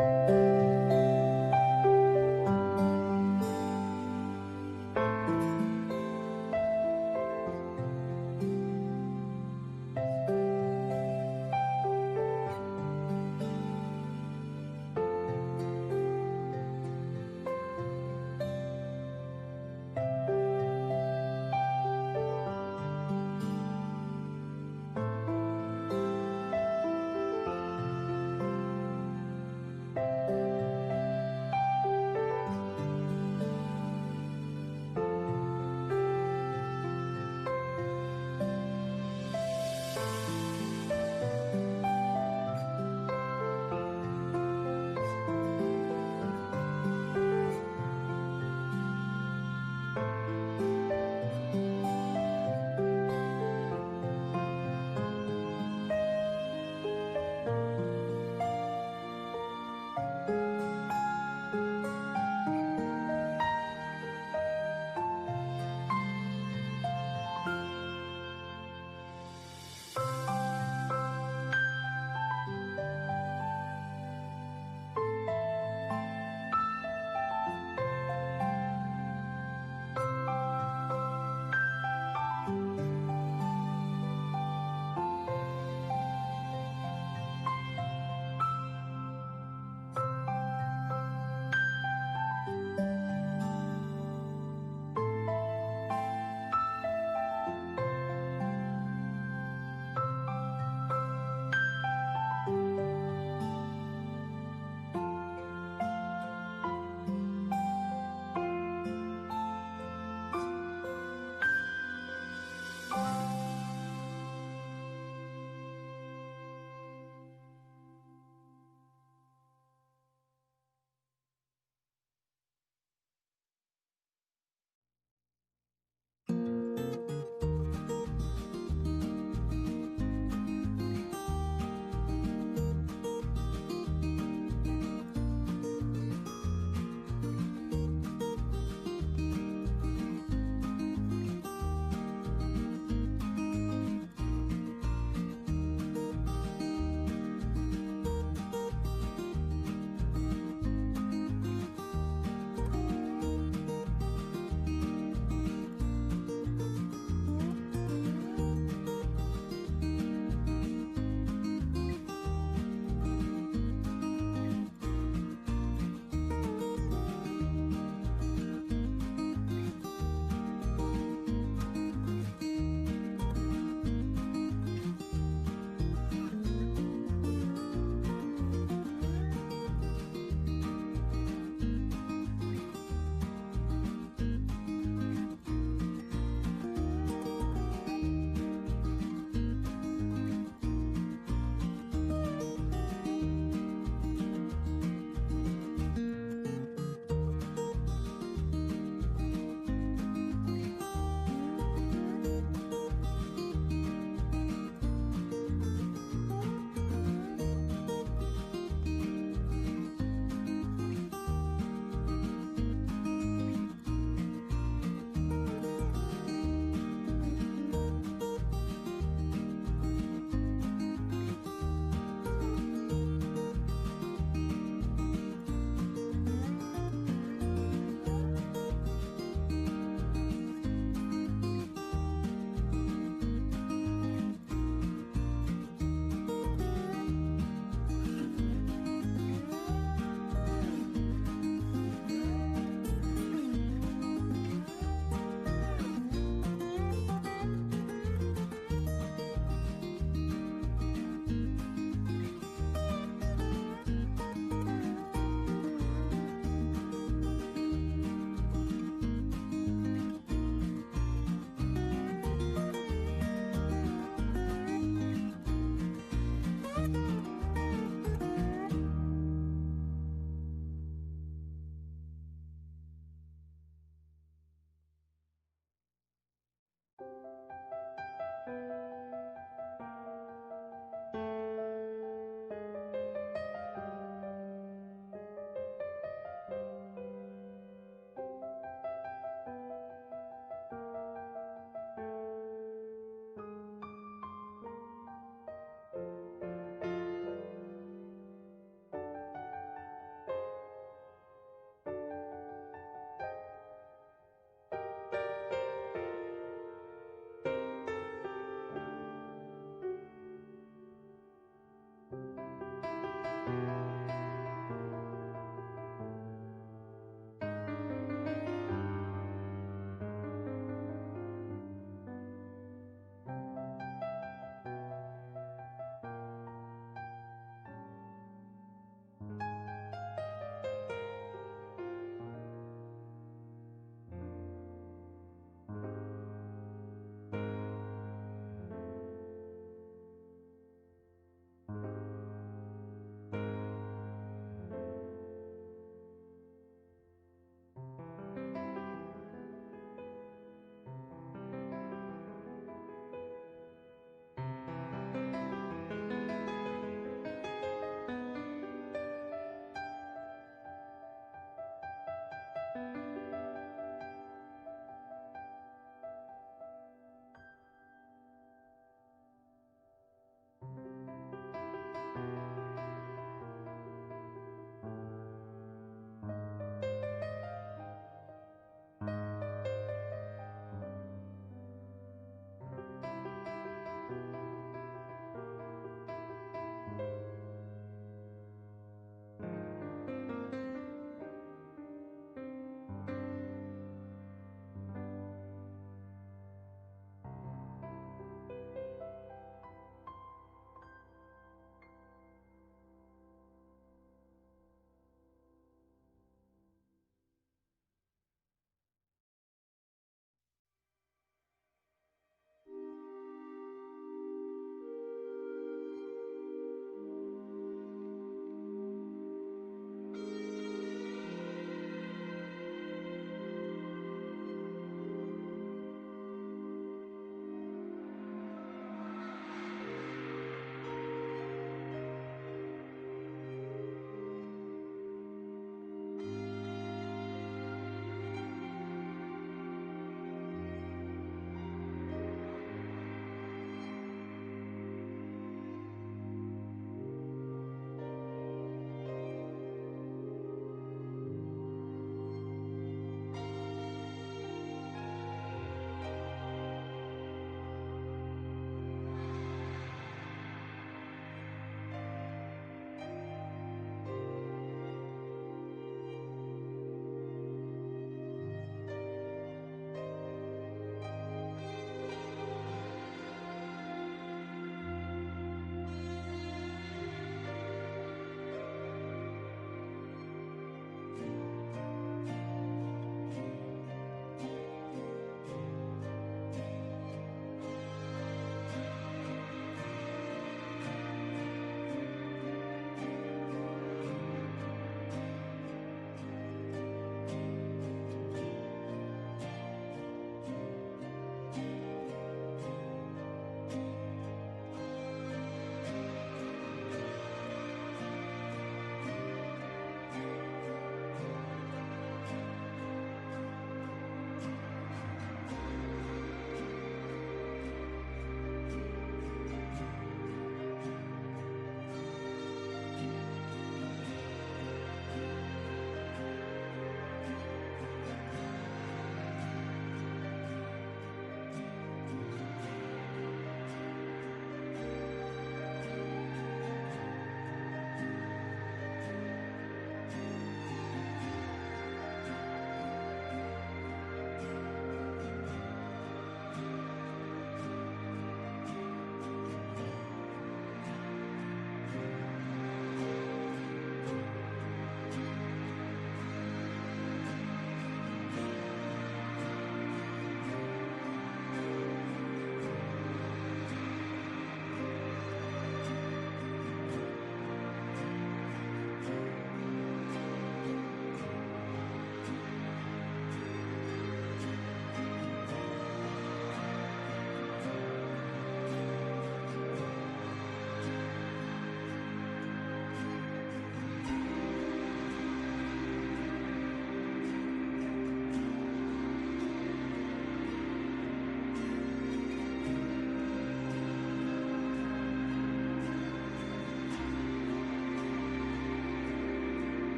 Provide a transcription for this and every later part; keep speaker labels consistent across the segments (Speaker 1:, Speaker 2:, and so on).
Speaker 1: Thank you.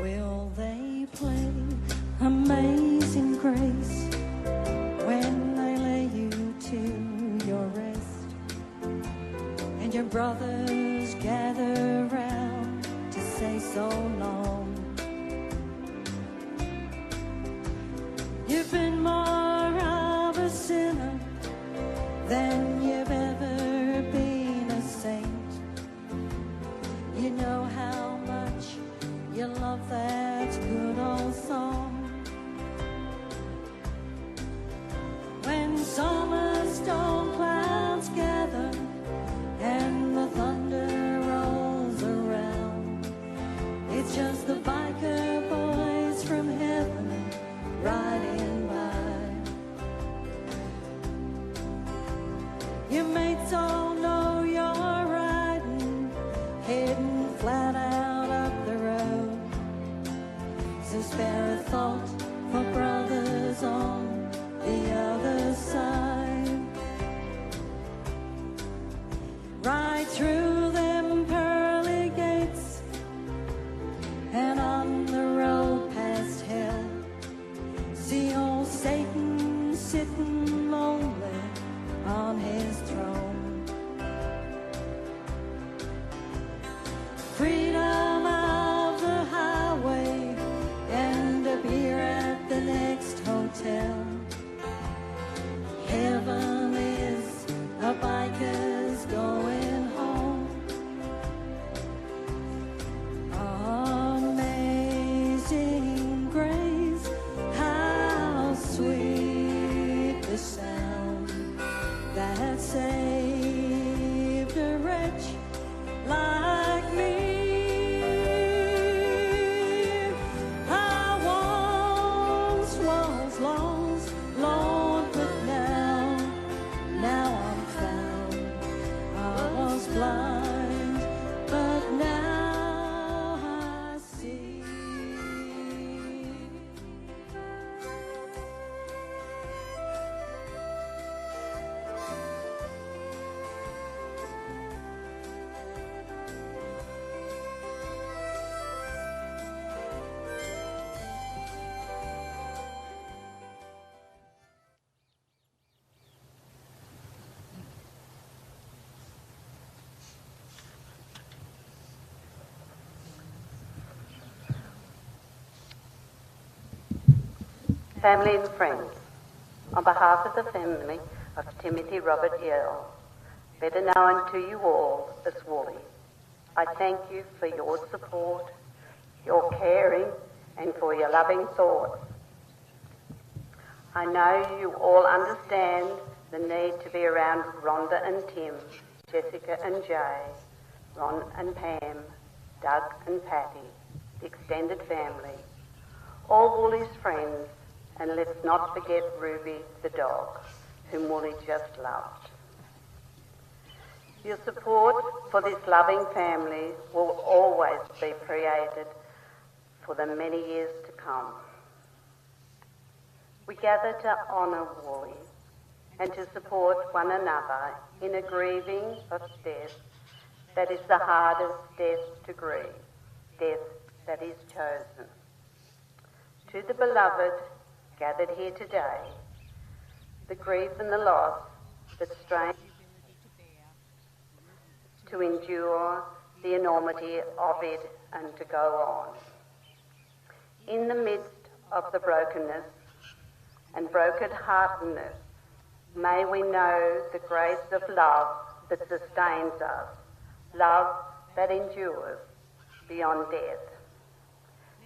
Speaker 1: Will they play Amazing Grace when they lay you to your rest, and your brothers gather round to say so long? You've been more of a sinner than you've ever been a saint. You know how much you love that good old song. When summer storm clouds gather and the thunder rolls around, it's just the biker boys from heaven riding by. Your mates all know you're riding, heading flat out up the road. So spare a thought for brothers on the other side. Ride through them pearly gates and on the road past hell, see old Satan sitting lonely on his throne. Freedom of the highway and a beer at the next hotel. Heaven is a biker's going home. Amazing grace, how sweet the sound that saved a wretch like me. I once was lost, Lord, but now I'm found. I was blind, but now I see.
Speaker 2: Family and friends, on behalf of the family of Timothy Robert Yell, better known to you all as Wooly, I thank you for your support, your caring, and for your loving thoughts. I know you all understand the need to be around Rhonda and Tim, Jessica and Jay, Ron and Pam, Doug and Patty, the extended family, all Wooly's friends, and let's not forget Ruby the dog, whom Wooly just loved. Your support for this loving family will always be appreciated for the many years to come. We gather to honour Wooly and to support one another in a grieving of death that is the hardest death to grieve, death that is chosen. To the beloved gathered here today, the grief and the loss that strain to endure the enormity of it and to go on. In the midst of the brokenness and broken-heartedness, may we know the grace of love that sustains us, love that endures beyond death.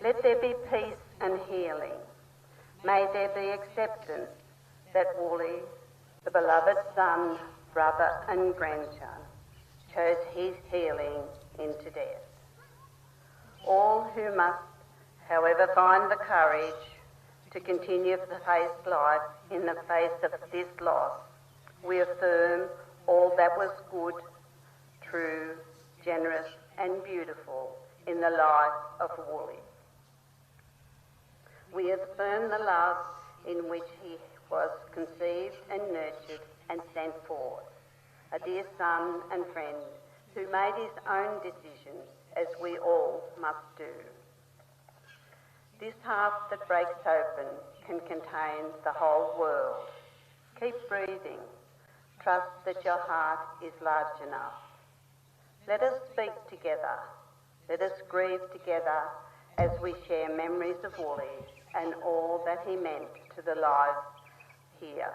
Speaker 2: Let there be peace and healing. May there be acceptance that Wooly, the beloved son, brother and grandson, chose his healing into death. All who must, however, find the courage to continue to face life in the face of this loss, we affirm all that was good, true, generous and beautiful in the life of Wooly. We affirm the love in which he was conceived and nurtured and sent forth, a dear son and friend who made his own decisions as we all must do. This heart that breaks open can contain the whole world. Keep breathing. Trust that your heart is large enough. Let us speak together. Let us grieve together as we share memories of Wooly and all that he meant to the lives here.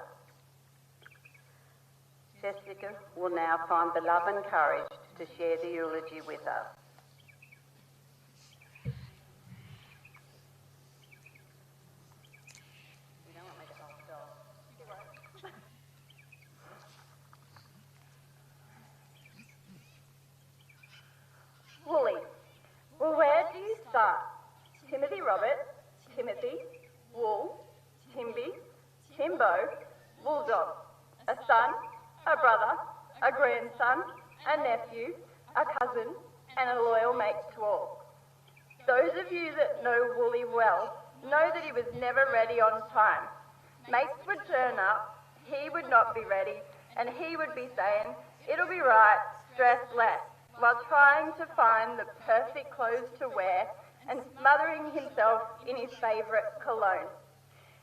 Speaker 2: Jessica will now find the love and courage to share the eulogy with us.
Speaker 3: Wooly. Well, where do you start? Timothy Robert, Timothy, Wool, Timby, Timbo, Bulldog. A son, a brother, a grandson, a nephew, a cousin, and a loyal mate to all. Those of you that know Wooly well know that he was never ready on time. Mates would turn up, he would not be ready, and he would be saying, "It'll be right, stress less," while trying to find the perfect clothes to wear and smothering himself in his favourite cologne.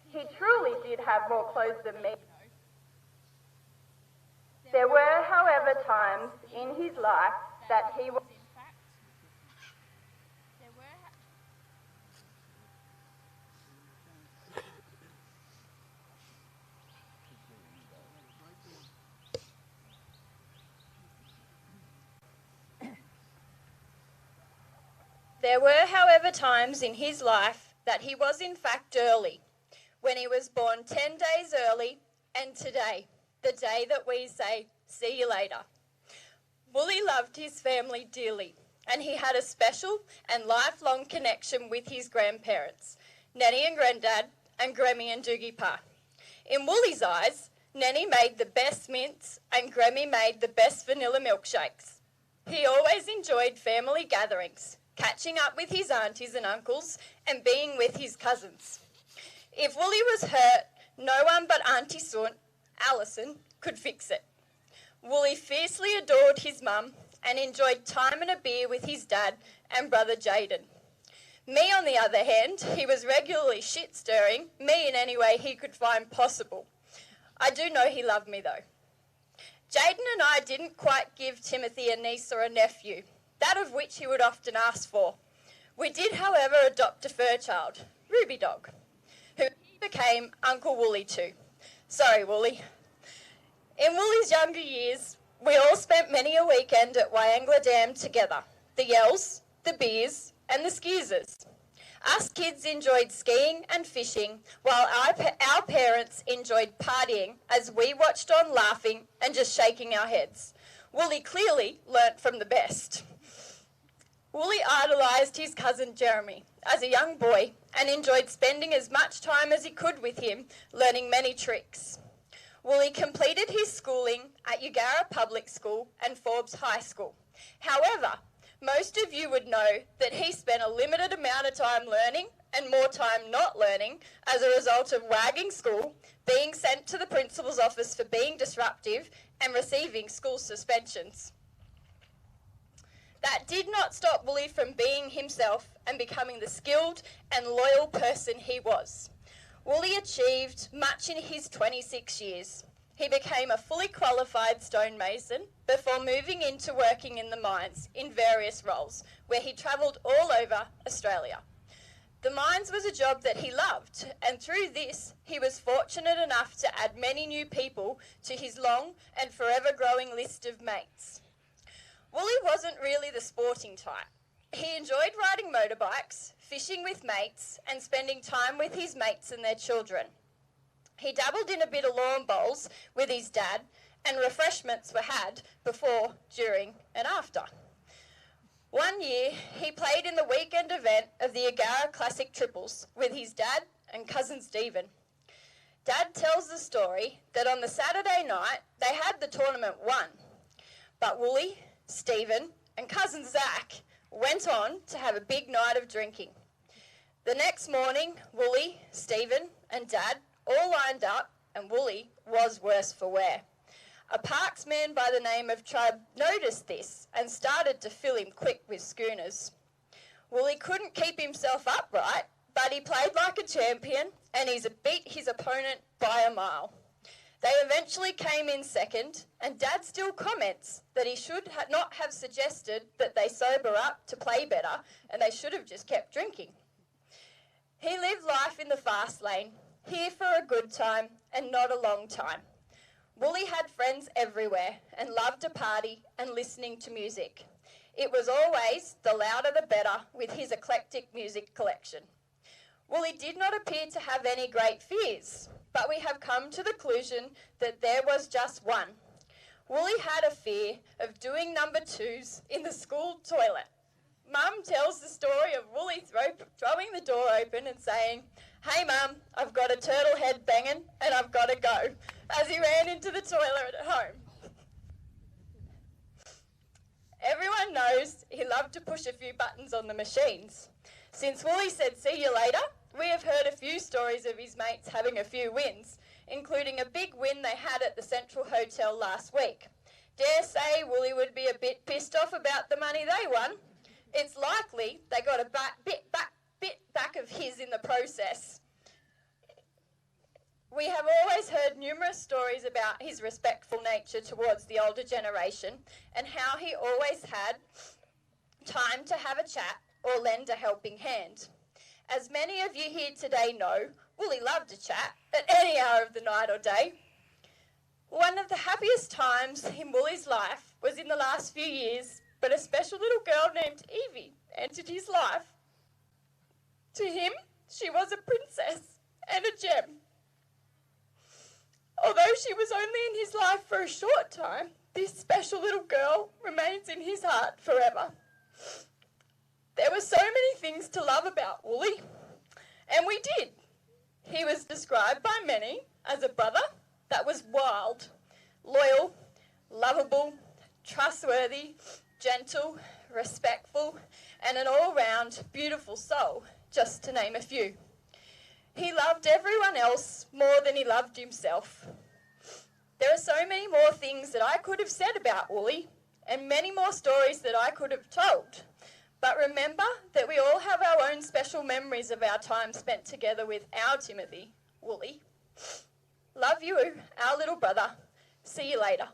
Speaker 3: He truly did have more clothes than me. There were, however, times in his life that he was
Speaker 4: There were, however, times in his life that he was in fact early, when he was born 10 days early, and today, the day that we say, "See you later." Wooly loved his family dearly, and he had a special and lifelong connection with his grandparents, Nanny and Grandad, and Gremmy and Doogie Pa. In Wooly's eyes, Nanny made the best mints and Gremmy made the best vanilla milkshakes. He always enjoyed family gatherings, catching up with his aunties and uncles and being with his cousins. If Wooly was hurt, no one but Auntie Sunt, Alison, could fix it. Wooly fiercely adored his mum and enjoyed time and a beer with his dad and brother Jaden. Me, on the other hand, he was regularly shit-stirring me in any way he could find possible. I do know he loved me though. Jaden and I didn't quite give Timothy a niece or a nephew, that of which he would often ask for. We did, however, adopt a fur child, Ruby Dog, who he became Uncle Wooly to. Sorry, Wooly. In Wooly's younger years, we all spent many a weekend at Wyangla Dam together, the yells, the beers, and the skeezers. Us kids enjoyed skiing and fishing, while our parents enjoyed partying as we watched on laughing and just shaking our heads. Wooly clearly learnt from the best. Wooly idolised his cousin Jeremy as a young boy and enjoyed spending as much time as he could with him, learning many tricks. Wooly completed his schooling at Eugara Public School and Forbes High School. However, most of you would know that he spent a limited amount of time learning and more time not learning as a result of wagging school, being sent to the principal's office for being disruptive, and receiving school suspensions. That did not stop Wooly from being himself and becoming the skilled and loyal person he was. Wooly achieved much in his 26 years. He became a fully qualified stonemason before moving into working in the mines in various roles, where he travelled all over Australia. The mines was a job that he loved, and through this, he was fortunate enough to add many new people to his long and forever growing list of mates. Wooly wasn't really the sporting type. He enjoyed riding motorbikes, fishing with mates, and spending time with his mates and their children. He dabbled in a bit of lawn bowls with his dad, and refreshments were had before, during, and after. One year, he played in the weekend event of the Eugara Classic Triples with his dad and cousin Stephen. Dad tells the story that on the Saturday night, they had the tournament won, but Wooly, Stephen, and cousin Zach went on to have a big night of drinking. The next morning, Wooly, Stephen, and Dad all lined up, and Wooly was worse for wear. A parksman by the name of Chubb noticed this and started to fill him quick with schooners. Wooly couldn't keep himself upright, but he played like a champion and he's beat his opponent by a mile. They eventually came in second, and Dad still comments that he should not have suggested that they sober up to play better and they should have just kept drinking. He lived life in the fast lane, here for a good time and not a long time. Wooly had friends everywhere and loved to party and listening to music. It was always the louder the better with his eclectic music collection. Wooly did not appear to have any great fears, but we have come to the conclusion that there was just one. Wooly had a fear of doing number twos in the school toilet. Mum tells the story of Wooly throwing the door open and saying, "Hey Mum, I've got a turtle head banging and I've got to go," as he ran into the toilet at home. Everyone knows he loved to push a few buttons on the machines. Since Wooly said "see you later," we have heard a few stories of his mates having a few wins, including a big win they had at the Central Hotel last week. Dare say Wooly would be a bit pissed off about the money they won. It's likely they got a bit back of his in the process. We have always heard numerous stories about his respectful nature towards the older generation and how he always had time to have a chat or lend a helping hand. As many of you here today know, Wooly loved to chat at any hour of the night or day. One of the happiest times in Wooly's life was in the last few years, but a special little girl named Evie entered his life. To him, she was a princess and a gem. Although she was only in his life for a short time, this special little girl remains in his heart forever. There were so many things to love about Wooly, and we did. He was described by many as a brother that was wild, loyal, lovable, trustworthy, gentle, respectful, and an all-round beautiful soul, just to name a few. He loved everyone else more than he loved himself. There are so many more things that I could have said about Wooly, and many more stories that I could have told. But remember that we all have our own special memories of our time spent together with our Timothy, Wooly. Love you, our little brother. See you later.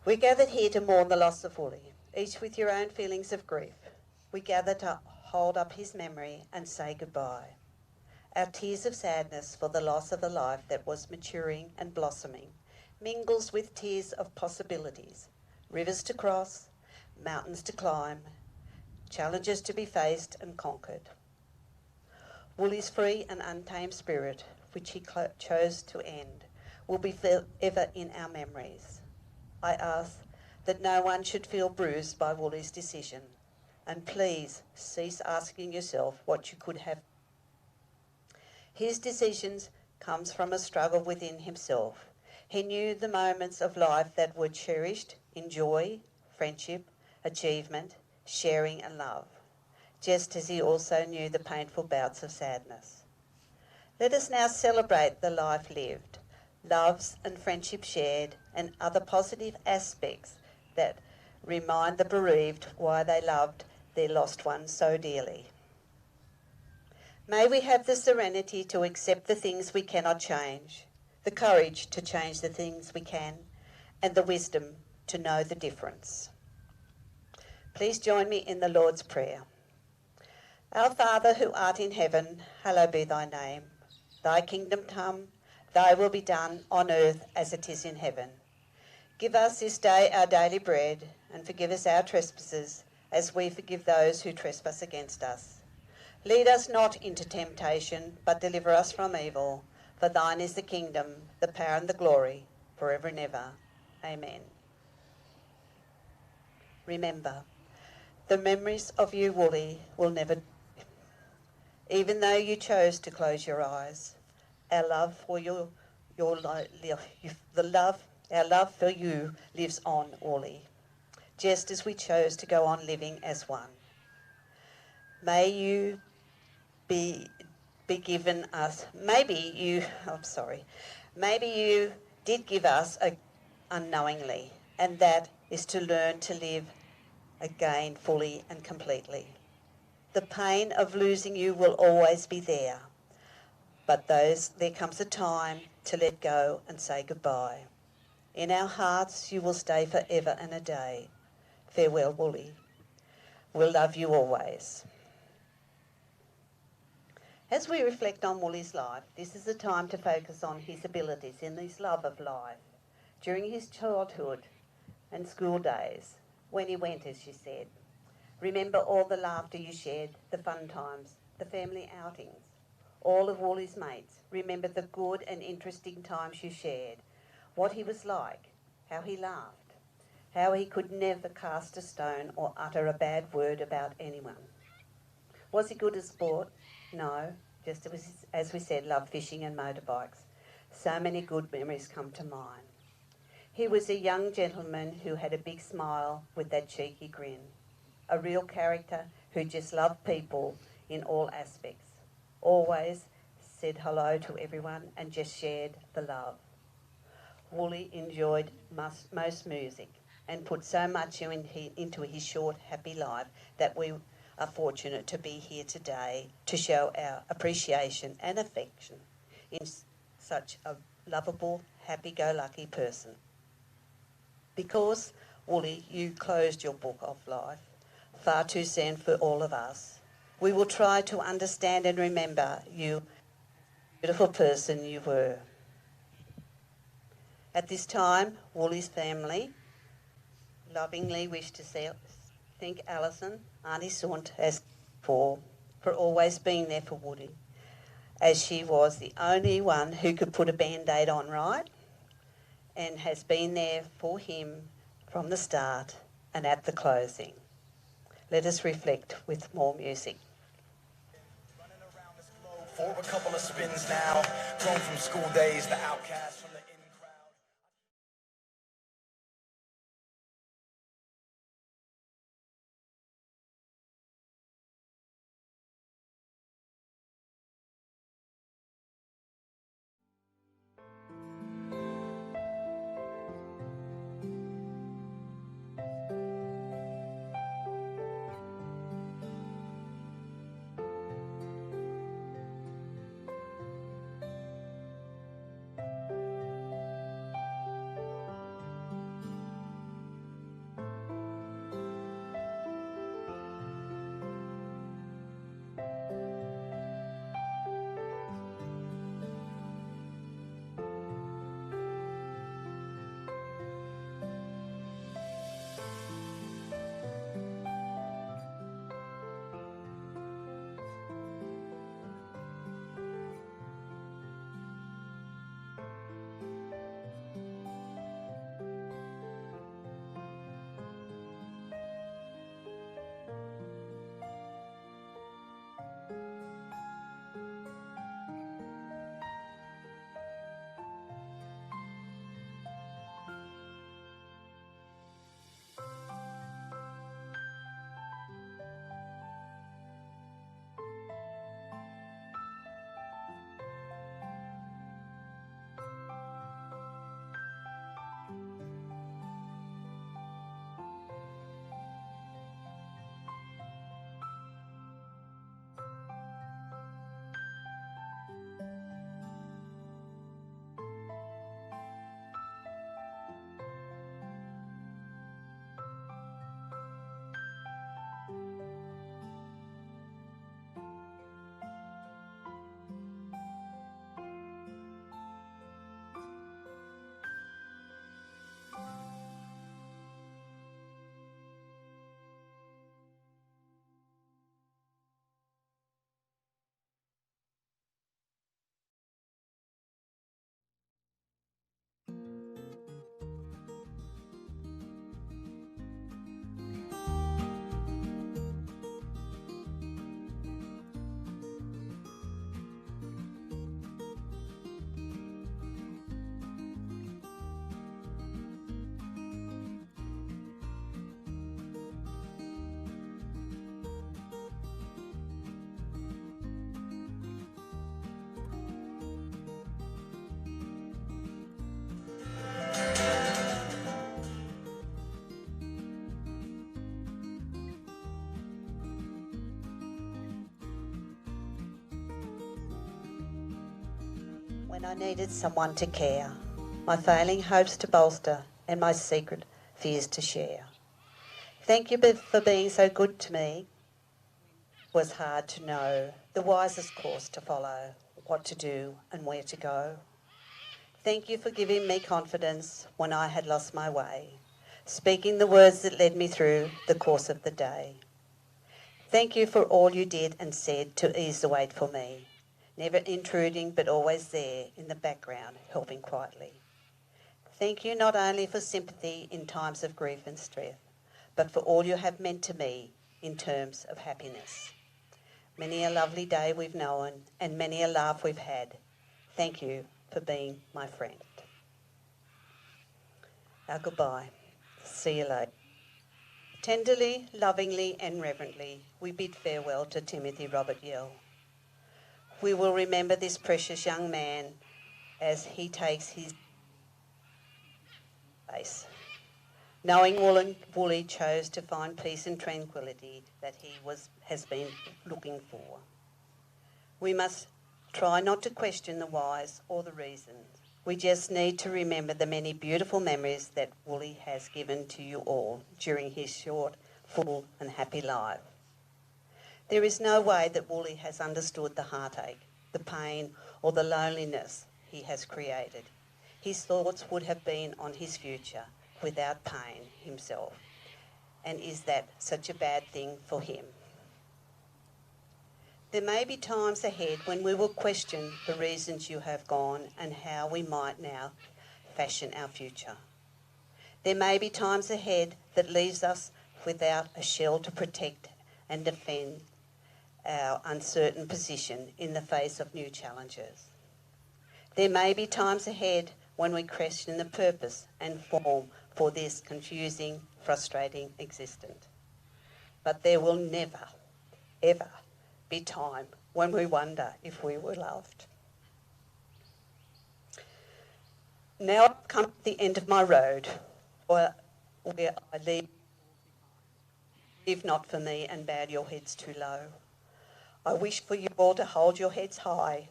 Speaker 5: We're gathered here to mourn the loss of Wooly, each with your own feelings of grief. We gather to hold up his memory and say goodbye. Our tears of sadness for the loss of a life that was maturing and blossoming mingles with tears of possibilities, rivers to cross, mountains to climb, challenges to be faced and conquered. Wooly's free and untamed spirit, which he chose to end, will be forever in our memories. I ask that no one should feel bruised by Wooly's decision, and please cease asking yourself what you could have. His decisions comes from a struggle within himself. He knew the moments of life that were cherished in joy, friendship, achievement, sharing and love, just as he also knew the painful bouts of sadness. Let us now celebrate the life lived, loves and friendship shared, and other positive aspects that remind the bereaved why they loved their lost ones so dearly. May we have the serenity to accept the things we cannot change, the courage to change the things we can, and the wisdom to know the difference. Please join me in the Lord's Prayer. Our Father who art in heaven, hallowed be thy name. Thy kingdom come, thy will be done on earth as it is in heaven. Give us this day our daily bread, and forgive us our trespasses, as we forgive those who trespass against us. Lead us not into temptation, but deliver us from evil. For thine is the kingdom, the power and the glory, forever and ever. Amen. Remember, the memories of you, Wooly, will never, even though you chose to close your eyes. Our love for our love for you lives on, Wooly, just as we chose to go on living as one. May you be given us, maybe you did give us unknowingly, and that is to learn to live again fully and completely. The pain of losing you will always be there, but there comes a time to let go and say goodbye. In our hearts you will stay forever and a day. Farewell, Wooly. We'll love you always. As we reflect on Wooly's life, this is a time to focus on his abilities in his love of life. During his childhood and school days, when he went, as you said, remember all the laughter you shared, the fun times, the family outings, all of Wooly's mates. Remember the good and interesting times you shared, what he was like, how he laughed, how he could never cast a stone or utter a bad word about anyone. Was he good at sport? No, just as we said, loved fishing and motorbikes. So many good memories come to mind. He was a young gentleman who had a big smile with that cheeky grin, a real character who just loved people in all aspects, always said hello to everyone and just shared the love. Wooly enjoyed most music and put so much into his short, happy life that we are fortunate to be here today to show our appreciation and affection in such a lovable, happy-go-lucky person. Because, Wooly, you closed your book of life far too soon for all of us, we will try to understand and remember you, beautiful person you were. At this time, Wooly's family lovingly wish to thank Alison, Auntie Sunt, as for always being there for Woody, as she was the only one who could put a band-aid on right and has been there for him from the start and at the closing. Let us reflect with more music.
Speaker 6: Running around this globe for a couple of spins now, grown from school days, the outcast from the in crowd.
Speaker 5: when I needed someone to care, my failing hopes to bolster and my secret fears to share. Thank you for being so good to me. It was hard to know the wisest course to follow, what to do and where to go. Thank you for giving me confidence when I had lost my way, speaking the words that led me through the course of the day. Thank you for all you did and said to ease the weight for me, never intruding but always there in the background, helping quietly. Thank you not only for sympathy in times of grief and stress, but for all you have meant to me in terms of happiness. Many a lovely day we've known and many a laugh we've had. Thank you for being my friend. Our goodbye. See you later. Tenderly, lovingly and reverently, we bid farewell to Timothy Robert Yell. We will remember this precious young man as he takes his place. Knowing Wooly chose to find peace and tranquility that he has been looking for. We must try not to question the whys or the reasons. We just need to remember the many beautiful memories that Wooly has given to you all during his short, full and happy life. There is no way that Wooly has understood the heartache, the pain or the loneliness he has created. His thoughts would have been on his future without pain himself. And is that such a bad thing for him? There may be times ahead when we will question the reasons you have gone and how we might now fashion our future. There may be times ahead that leaves us without a shell to protect and defend our uncertain position in the face of new challenges. There may be times ahead when we question the purpose and form for this confusing, frustrating existence. But there will never, ever be time when we wonder if we were loved. Now I've come to the end of my road, where I leave not for me and bowed your heads too low. I wish for you all to hold your heads high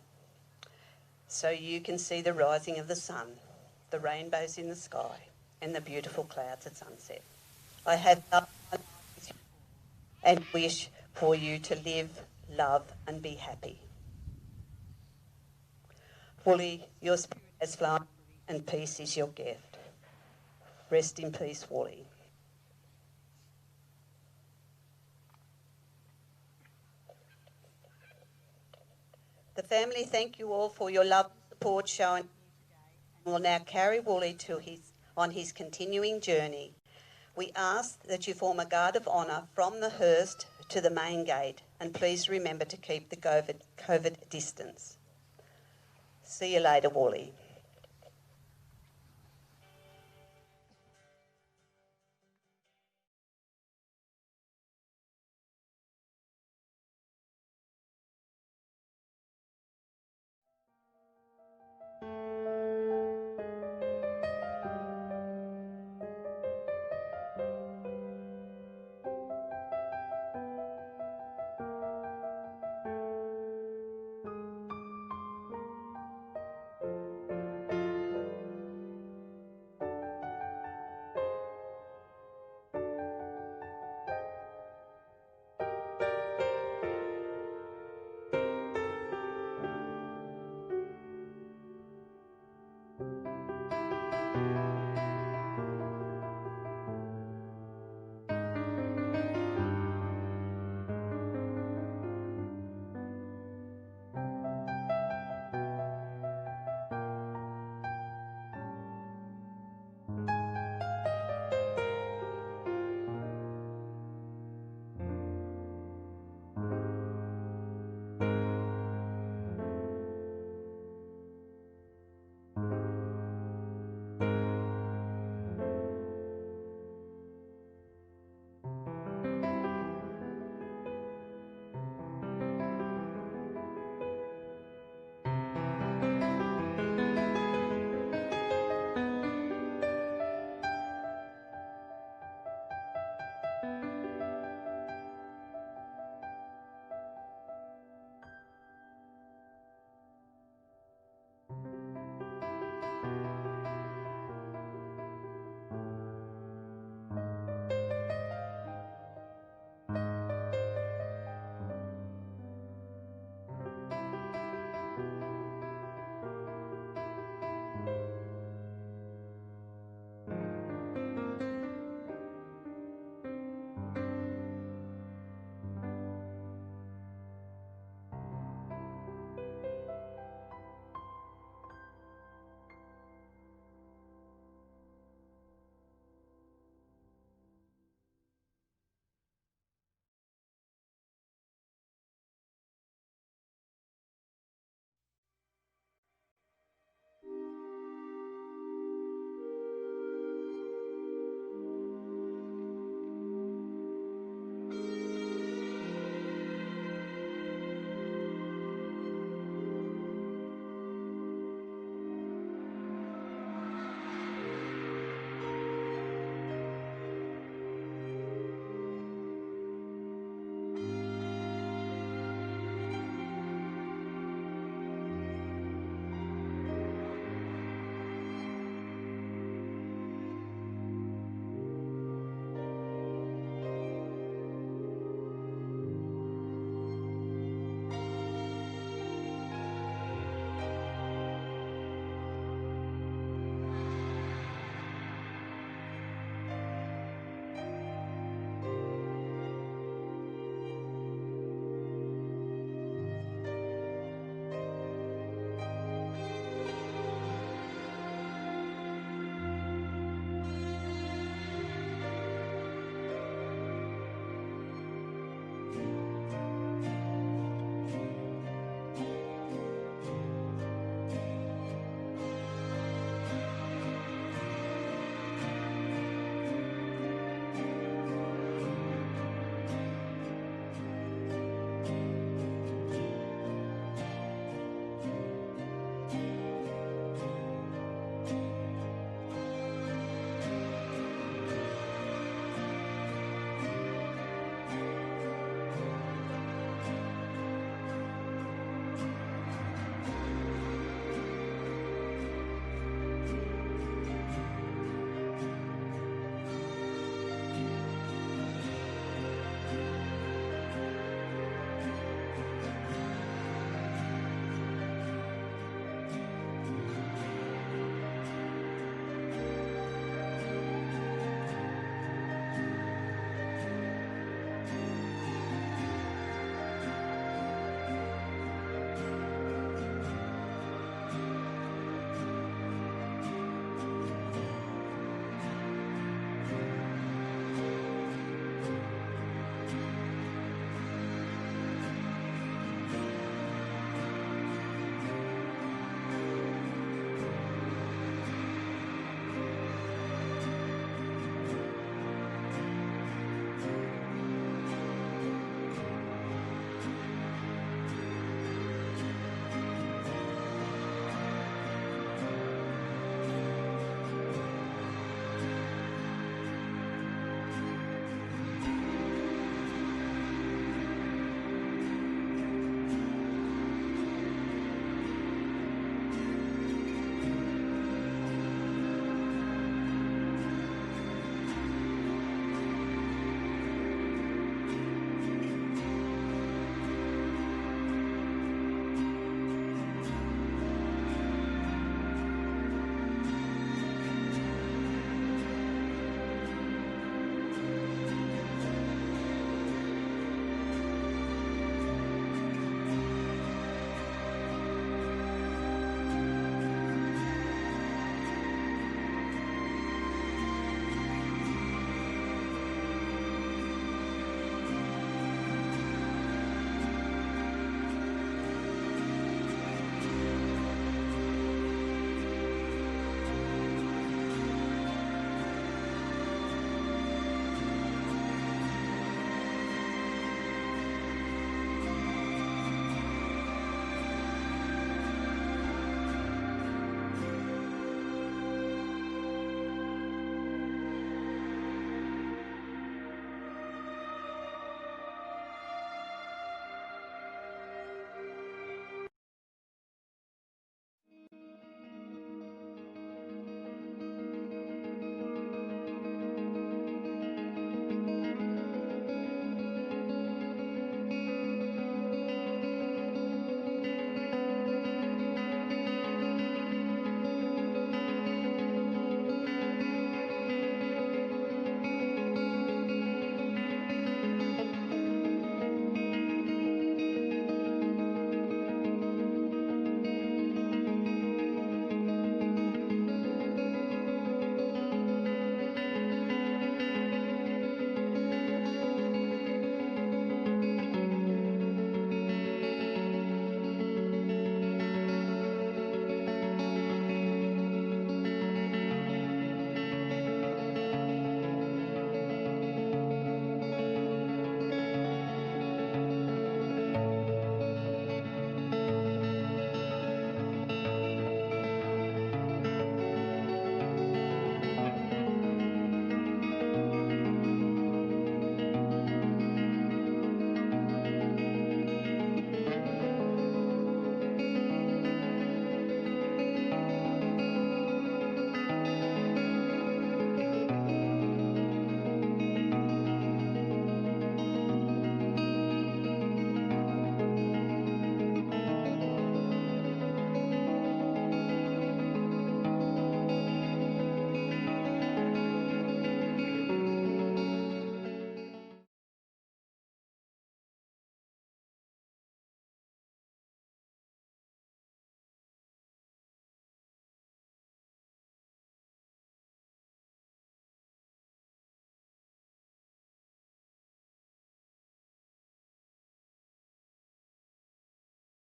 Speaker 5: so you can see the rising of the sun, the rainbows in the sky and the beautiful clouds at sunset. I have loved and wish for you to live, love and be happy. Wooly, your spirit has flown and peace is your gift. Rest in peace, Wooly. The family thank you all for your love and support shown and will now carry Wooly on his continuing journey. We ask that you form a guard of honour from the hearse to the main gate and please remember to keep the COVID distance. See you later, Wooly.